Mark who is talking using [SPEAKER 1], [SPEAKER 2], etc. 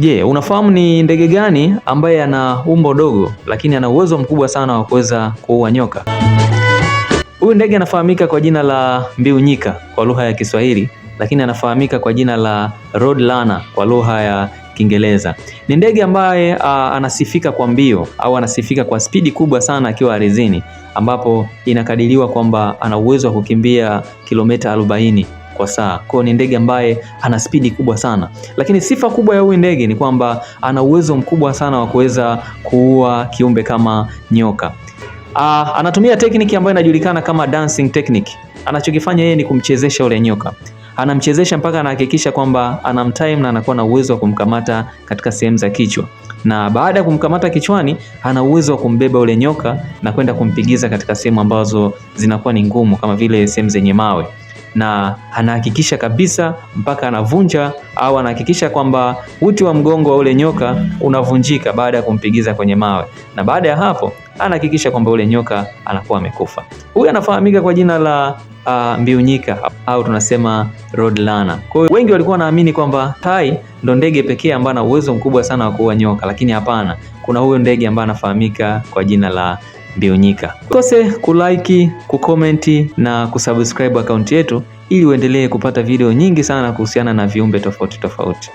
[SPEAKER 1] Je, unafahamu ni ndege gani ambaye ana umbo dogo lakini ana uwezo mkubwa sana wa kuweza kuua nyoka? Huyu ndege anafahamika kwa jina la mbiu nyika kwa lugha ya Kiswahili, lakini anafahamika kwa jina la roadrunner kwa lugha ya Kiingereza. Ni ndege ambaye anasifika kwa mbio au anasifika kwa spidi kubwa sana akiwa ardhini, ambapo inakadiriwa kwamba ana uwezo wa kukimbia kilomita 40 kwa saa. Kwa ni ndege ambaye ana spidi kubwa sana. Lakini sifa kubwa ya huyu ndege ni kwamba ana uwezo mkubwa sana wa kuweza kuua kiumbe kama nyoka. Anatumia tekniki ambayo inajulikana kama dancing technique. Anachokifanya yeye ni kumchezesha ule nyoka. Anamchezesha mpaka anahakikisha kwamba anamtime na anakuwa na uwezo wa kumkamata katika sehemu za kichwa. Na baada ya kumkamata kichwani, ana uwezo wa kumbeba ule nyoka na kwenda kumpigiza katika sehemu ambazo zinakuwa ni ngumu kama vile sehemu zenye mawe. Na anahakikisha kabisa mpaka anavunja au anahakikisha kwamba uti wa mgongo wa ule nyoka unavunjika baada ya kumpigiza kwenye mawe. Na baada ya hapo anahakikisha kwamba ule nyoka anakuwa amekufa. Huyu anafahamika kwa jina la mbiu nyika au tunasema roadrunner. Kwa hiyo wengi walikuwa wanaamini kwamba tai ndo ndege pekee ambaye ana uwezo mkubwa sana wa kuua nyoka, lakini hapana. Kuna huyo ndege ambaye anafahamika kwa jina la mbiu nyika. Usikose kulike, kukomenti na kusubscribe account yetu ili uendelee kupata video nyingi sana kuhusiana na viumbe tofauti tofauti.